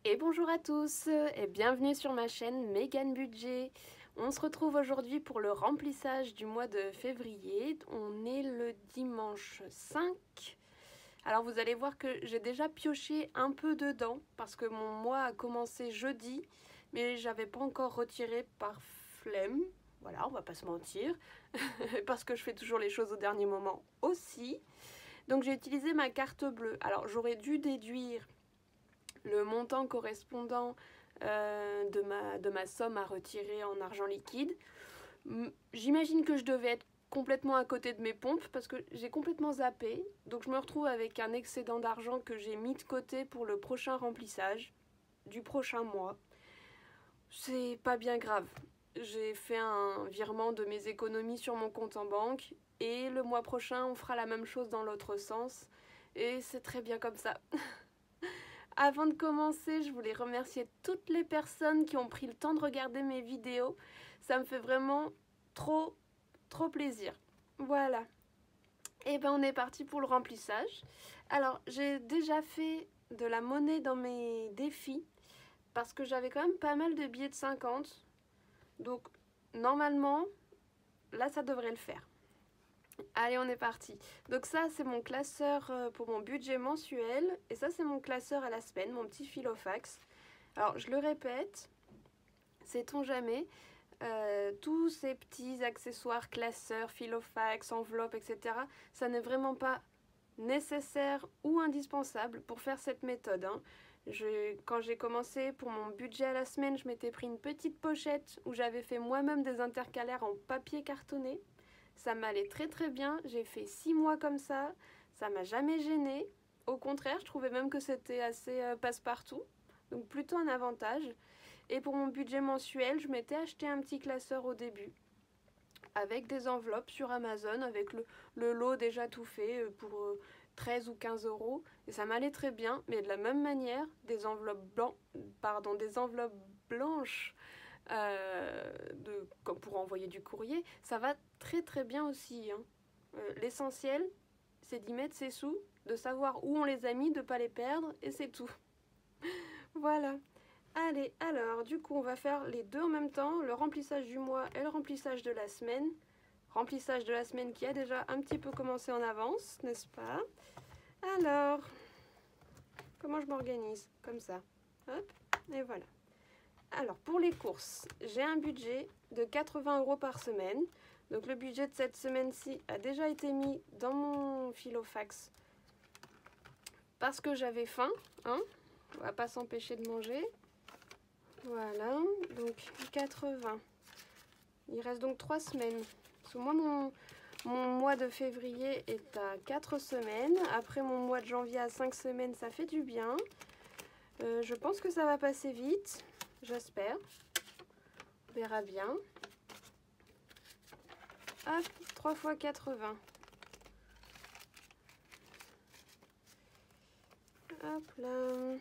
Et bonjour à tous et bienvenue sur ma chaîne Megan Budget. On se retrouve aujourd'hui pour le remplissage du mois de février. On est le dimanche 5. Alors vous allez voir que j'ai déjà pioché un peu dedans parce que mon mois a commencé jeudi, mais j'avais pas encore retiré par flemme. Voilà, on va pas se mentir, parce que je fais toujours les choses au dernier moment aussi. Donc j'ai utilisé ma carte bleue. Alors j'aurais dû déduire le montant correspondant de ma somme à retirer en argent liquide. J'imagine que je devais être complètement à côté de mes pompes parce que j'ai complètement zappé. Donc je me retrouve avec un excédent d'argent que j'ai mis de côté pour le prochain remplissage du prochain mois. C'est pas bien grave. J'ai fait un virement de mes économies sur mon compte en banque et le mois prochain on fera la même chose dans l'autre sens. Et c'est très bien comme ça. Avant de commencer, je voulais remercier toutes les personnes qui ont pris le temps de regarder mes vidéos. Ça me fait vraiment trop plaisir. Voilà. Et ben on est parti pour le remplissage. Alors j'ai déjà fait de la monnaie dans mes défis parce que j'avais quand même pas mal de billets de 50. Donc normalement, là ça devrait le faire. Allez, on est parti. Donc ça, c'est mon classeur pour mon budget mensuel. Et ça, c'est mon classeur à la semaine, mon petit filofax. Alors, je le répète, sait-on jamais, tous ces petits accessoires, classeurs, filofax, enveloppes, etc., ça n'est vraiment pas nécessaire ou indispensable pour faire cette méthode. Quand j'ai commencé pour mon budget à la semaine, je m'étais pris une petite pochette où j'avais fait moi-même des intercalaires en papier cartonné. Ça m'allait très bien, j'ai fait 6 mois comme ça m'a jamais gêné. Au contraire, je trouvais même que c'était assez passe-partout, donc plutôt un avantage. Et pour mon budget mensuel, je m'étais acheté un petit classeur au début, avec des enveloppes sur Amazon, avec le lot déjà tout fait pour 13 ou 15 euros. Et ça m'allait très bien, mais de la même manière, des enveloppes blanches comme pour envoyer du courrier, ça va très bien aussi. L'essentiel, c'est d'y mettre ses sous, de savoir où on les a mis, de ne pas les perdre, et c'est tout. Voilà. Allez, alors, du coup, on va faire les deux en même temps, le remplissage du mois et le remplissage de la semaine. Remplissage de la semaine qui a déjà un petit peu commencé en avance, n'est-ce pas? Alors, comment je m'organise? Comme ça. Hop, et voilà. Alors, pour les courses, j'ai un budget de 80 euros par semaine. Donc, le budget de cette semaine-ci a déjà été mis dans mon filofax parce que j'avais faim. On va pas s'empêcher de manger. Voilà, donc 80. Il reste donc 3 semaines. Parce que moi, mon mois de février est à 4 semaines. Après mon mois de janvier à 5 semaines, ça fait du bien. Je pense que ça va passer vite. J'espère. On verra bien. Hop, 3 fois 80. Hop là.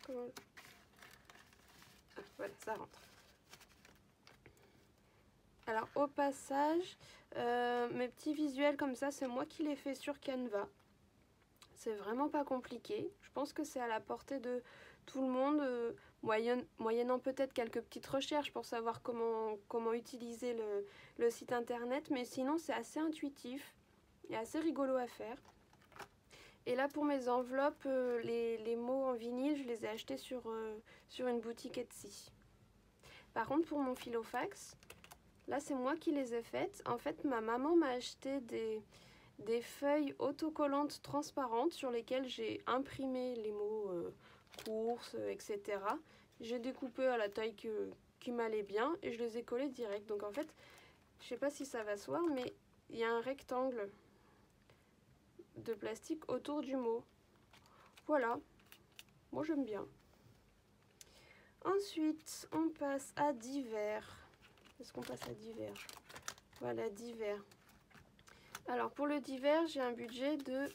Comment... Ah, voilà, ça rentre. Alors au passage, mes petits visuels comme ça, c'est moi qui les fais sur Canva. C'est vraiment pas compliqué. Je pense que c'est à la portée de tout le monde, moyennant peut-être quelques petites recherches pour savoir comment utiliser le site internet. Mais sinon, c'est assez intuitif et assez rigolo à faire. Et là, pour mes enveloppes, les mots en vinyle, je les ai achetés sur une boutique Etsy. Par contre, pour mon filofax, là, c'est moi qui les ai faites. En fait, ma maman m'a acheté des feuilles autocollantes transparentes sur lesquelles j'ai imprimé les mots courses, etc. J'ai découpé à la taille qui m'allait bien et je les ai collés direct. Donc en fait, je sais pas si ça va se voir, mais il y a un rectangle de plastique autour du mot. Voilà, moi j'aime bien. Ensuite, on passe à divers. Est-ce qu'on passe à divers? Voilà, divers. Alors pour le divers, j'ai un budget de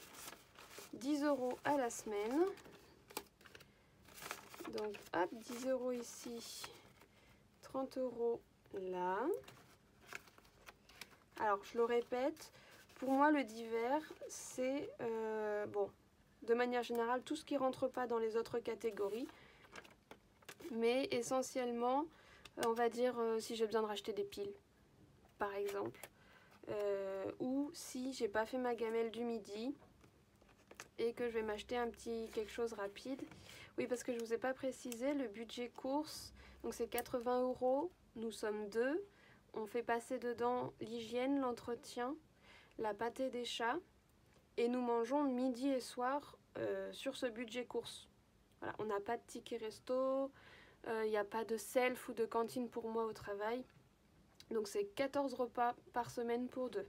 10 euros à la semaine. Donc hop, 10 euros ici, 30 euros là. Alors je le répète, pour moi le divers c'est bon, de manière générale tout ce qui rentre pas dans les autres catégories. Mais essentiellement, on va dire si j'ai besoin de racheter des piles, par exemple. Ou si j'ai pas fait ma gamelle du midi et que je vais m'acheter un petit quelque chose rapide. Oui, parce que je vous ai pas précisé, le budget course, donc c'est 80 €, nous sommes deux. On fait passer dedans l'hygiène, l'entretien, la pâtée des chats et nous mangeons midi et soir sur ce budget course. Voilà, on n'a pas de ticket resto, il n'y a pas de self ou de cantine pour moi au travail. Donc c'est 14 repas par semaine pour deux.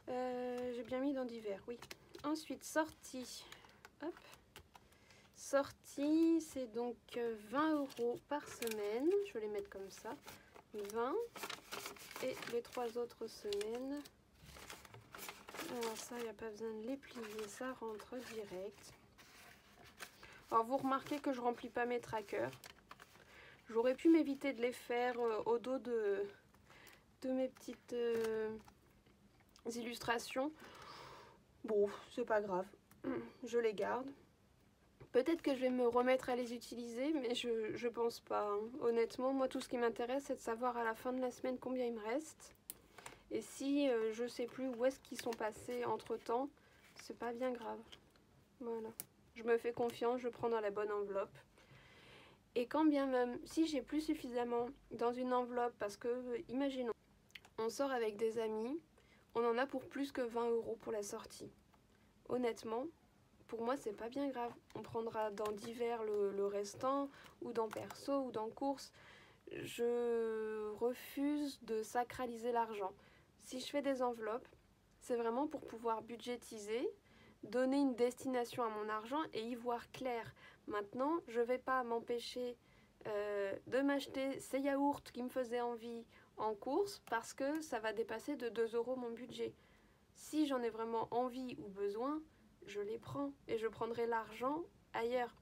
J'ai bien mis dans divers, oui. Ensuite, sortie. Hop. Sortie, c'est donc 20 € par semaine. Je vais les mettre comme ça. 20. Et les 3 autres semaines. Alors ça, il n'y a pas besoin de les plier, ça rentre direct. Alors vous remarquez que je remplis pas mes trackers. J'aurais pu m'éviter de les faire au dos de mes petites illustrations. Bon, c'est pas grave, je les garde. Peut-être que je vais me remettre à les utiliser, mais je pense pas. Hein. Honnêtement, moi tout ce qui m'intéresse, c'est de savoir à la fin de la semaine combien il me reste. Et si je sais plus où est-ce qu'ils sont passés entre temps, c'est pas bien grave. Voilà. Je me fais confiance, je prends dans la bonne enveloppe. Et quand bien même, si j'ai plus suffisamment dans une enveloppe, parce que, imaginons, on sort avec des amis, on en a pour plus que 20 € pour la sortie. Honnêtement, pour moi, c'est pas bien grave. On prendra dans divers le restant, ou dans perso, ou dans course. Je refuse de sacraliser l'argent. Si je fais des enveloppes, c'est vraiment pour pouvoir budgétiser, donner une destination à mon argent et y voir clair. Maintenant, je ne vais pas m'empêcher de m'acheter ces yaourts qui me faisaient envie en course parce que ça va dépasser de 2 € mon budget. Si j'en ai vraiment envie ou besoin, je les prends et je prendrai l'argent ailleurs.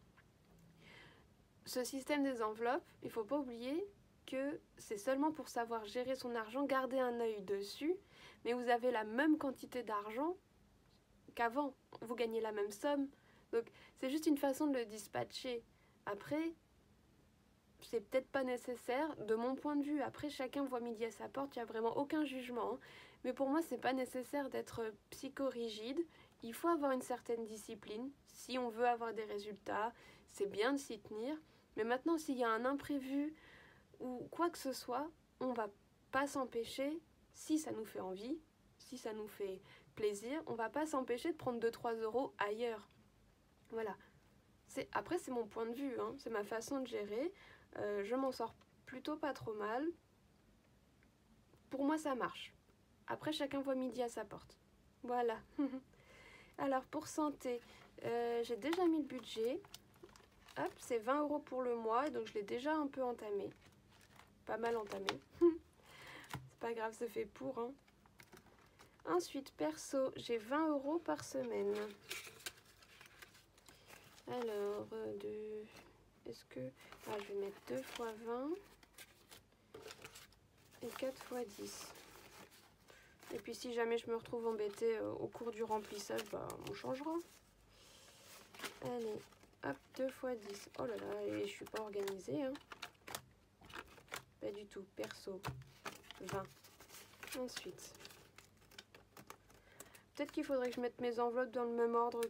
Ce système des enveloppes, il ne faut pas oublier que c'est seulement pour savoir gérer son argent, garder un œil dessus, mais vous avez la même quantité d'argent qu'avant, vous gagnez la même somme, donc c'est juste une façon de le dispatcher. Après, c'est peut-être pas nécessaire de mon point de vue, après chacun voit midi à sa porte, il n'y a vraiment aucun jugement, hein. Mais pour moi c'est pas nécessaire d'être psychorigide, il faut avoir une certaine discipline, si on veut avoir des résultats, c'est bien de s'y tenir, mais maintenant s'il y a un imprévu ou quoi que ce soit, on va pas s'empêcher, si ça nous fait envie, si ça nous fait plaisir, on va pas s'empêcher de prendre 2-3 € ailleurs. Voilà. Après, c'est mon point de vue, hein, c'est ma façon de gérer. Je m'en sors plutôt pas trop mal. Pour moi, ça marche. Après, chacun voit midi à sa porte. Voilà. Alors, pour santé, j'ai déjà mis le budget. Hop, c'est 20 € pour le mois, donc je l'ai déjà un peu entamé. Pas mal entamé. C'est pas grave, c'est fait pour, hein. Ensuite, perso, j'ai 20 € par semaine. Alors, est-ce que... Ah, je vais mettre 2 fois 20 et 4 fois 10. Et puis si jamais je me retrouve embêtée au cours du remplissage, bah, on changera. Allez, hop, 2 fois 10. Oh là là, et je suis pas organisée, hein. Pas du tout, perso, 20. Ensuite... Peut-être qu'il faudrait que je mette mes enveloppes dans le même ordre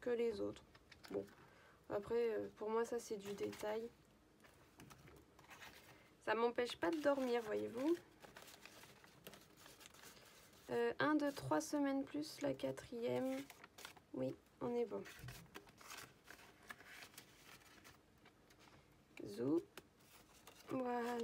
que les autres. Bon, après, pour moi, ça, c'est du détail. Ça m'empêche pas de dormir, voyez-vous. 1, 2, 3 semaines plus la 4e. Oui, on est bon. Zou. Voilà.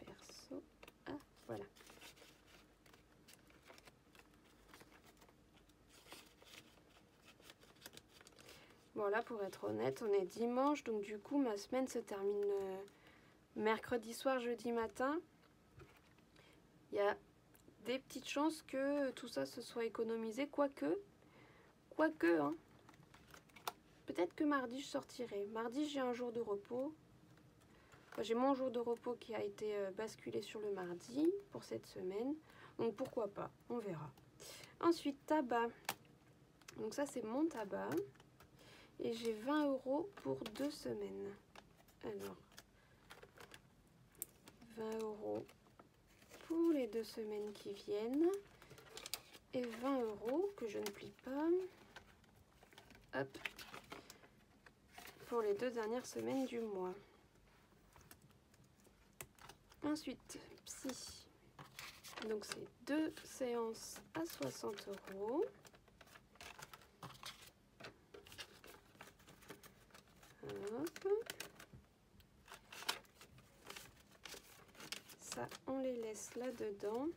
Perso. Ah, voilà. Bon, là, pour être honnête, on est dimanche, donc du coup, ma semaine se termine mercredi soir, jeudi matin. Il y a des petites chances que tout ça se soit économisé, quoique, hein. Peut-être que mardi je sortirai. Mardi j'ai un jour de repos. Enfin, j'ai mon jour de repos qui a été basculé sur le mardi pour cette semaine. Donc pourquoi pas, on verra. Ensuite, tabac. Donc ça c'est mon tabac. Et j'ai 20 € pour 2 semaines. Alors, 20 € pour les 2 semaines qui viennent. Et 20 € que je ne plie pas. Hop. Pour les 2 dernières semaines du mois. Ensuite, psy. Donc c'est 2 séances à 60 €. Hop. Ça, on les laisse là-dedans.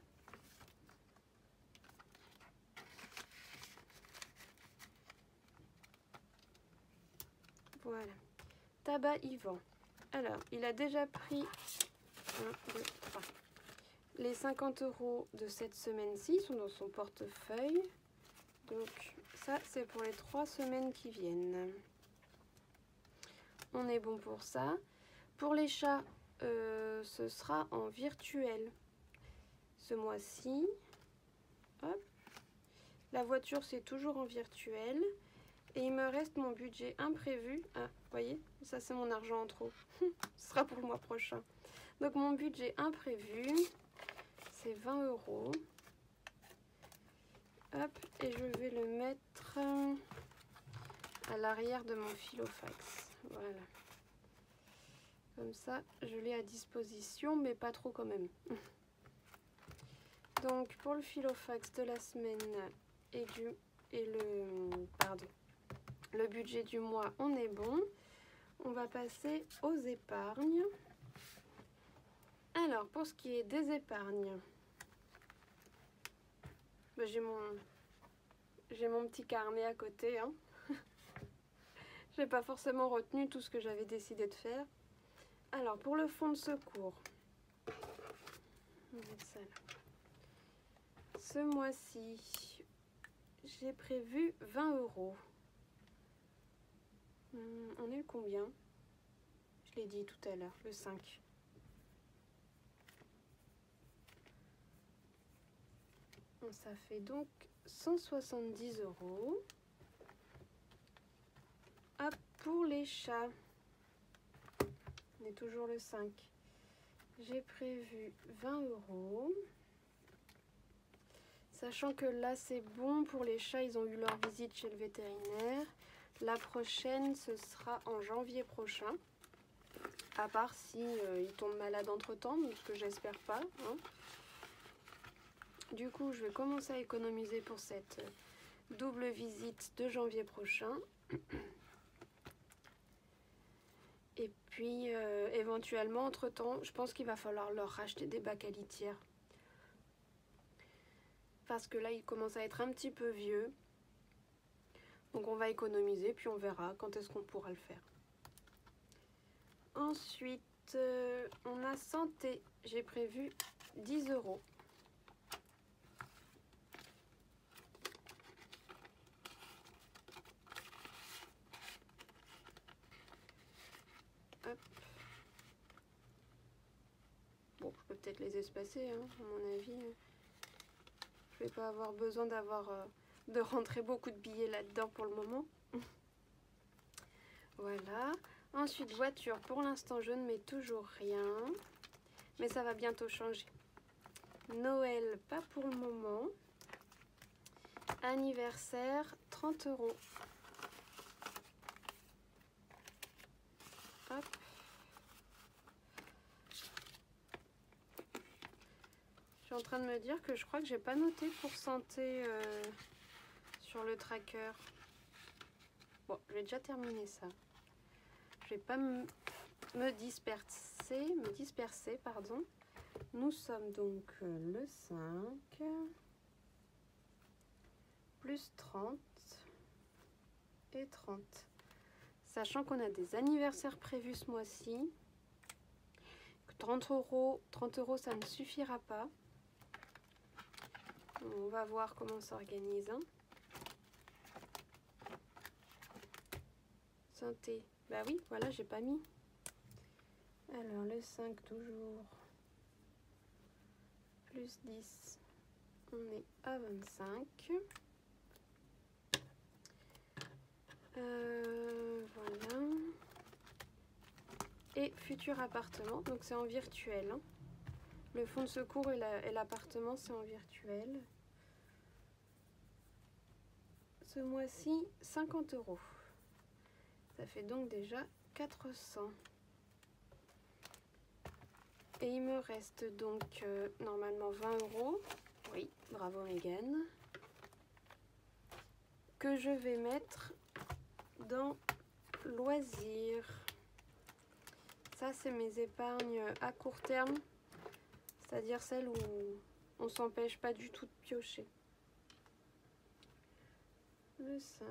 Voilà. Tabac Yvan. Alors, il a déjà pris 1, 2, 3. Les 50 € de cette semaine-ci sont dans son portefeuille. Donc, ça, c'est pour les 3 semaines qui viennent. On est bon pour ça. Pour les chats, ce sera en virtuel ce mois-ci. Hop. La voiture, c'est toujours en virtuel. Et il me reste mon budget imprévu. Ah, vous voyez, ça c'est mon argent en trop. Ce sera pour le mois prochain. Donc mon budget imprévu, c'est 20 €. Hop, et je vais le mettre à l'arrière de mon filofax. Voilà. Comme ça, je l'ai à disposition, mais pas trop quand même. Donc pour le filofax de la semaine le budget du mois, on est bon. On va passer aux épargnes. Alors, pour ce qui est des épargnes, ben, j'ai mon petit carnet à côté. Hein. Je n'ai pas forcément retenu tout ce que j'avais décidé de faire. Alors, pour le fonds de secours, on va mettre ça là. Ce mois-ci, j'ai prévu 20 €. On est le combien? Je l'ai dit tout à l'heure, le 5. Ça fait donc 170 €. Hop, pour les chats, on est toujours le 5. J'ai prévu 20 €. Sachant que là, c'est bon pour les chats, ils ont eu leur visite chez le vétérinaire. La prochaine, ce sera en janvier prochain. À part si ils tombent malades entre-temps, ce que j'espère pas. Hein. Du coup, je vais commencer à économiser pour cette double visite de janvier prochain. Et puis, éventuellement, entre-temps, je pense qu'il va falloir leur racheter des bacs à litière. Parce que là, ils commencent à être un petit peu vieux. Donc, on va économiser, puis on verra quand est-ce qu'on pourra le faire. Ensuite, on a santé. J'ai prévu 10 €. Hop. Bon, je peux peut-être les espacer, hein, à mon avis. Je vais pas avoir besoin de rentrer beaucoup de billets là-dedans pour le moment. Voilà. Ensuite, voiture. Pour l'instant, je ne mets toujours rien. Mais ça va bientôt changer. Noël, pas pour le moment. Anniversaire, 30 €. Hop. Je suis en train de me dire que je crois que j'ai pas noté pour santé sur le tracker. Bon, je vais déjà terminer ça. Je vais pas me disperser, pardon. Nous sommes donc le 5 plus 30 et 30. Sachant qu'on a des anniversaires prévus ce mois-ci. 30 €, ça ne suffira pas. On va voir comment on s'organise. Hein. synthé. Bah oui, voilà, j'ai pas mis. Alors le 5 toujours. Plus 10. On est à 25. Voilà. Et futur appartement, donc c'est en virtuel. Hein. Le fonds de secours et l'appartement, c'est en virtuel. Ce mois-ci, 50 €. Ça fait donc déjà 400. Et il me reste donc normalement 20 €. Oui, bravo Megan. Que je vais mettre dans loisirs. Ça, c'est mes épargnes à court terme. C'est-à-dire celles où on s'empêche pas du tout de piocher. Le 5.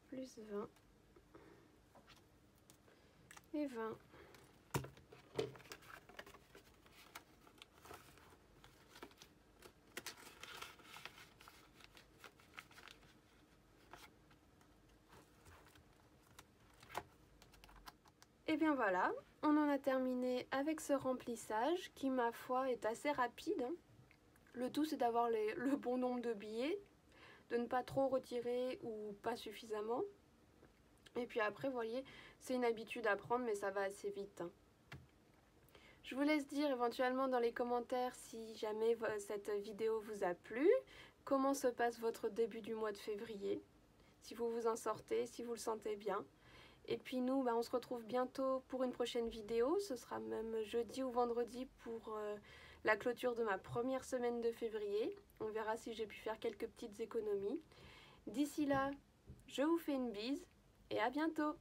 Plus 20. Et 20. Et bien voilà, on en a terminé avec ce remplissage qui, ma foi, est assez rapide. Hein. Le tout, c'est d'avoir le bon nombre de billets, de ne pas trop retirer ou pas suffisamment. Et puis après, vous voyez, c'est une habitude à prendre, mais ça va assez vite. Hein. Je vous laisse dire éventuellement dans les commentaires si jamais cette vidéo vous a plu, comment se passe votre début du mois de février, si vous vous en sortez, si vous le sentez bien. Et puis nous, on se retrouve bientôt pour une prochaine vidéo. Ce sera même jeudi ou vendredi pour la clôture de ma première semaine de février. On verra si j'ai pu faire quelques petites économies. D'ici là, je vous fais une bise et à bientôt!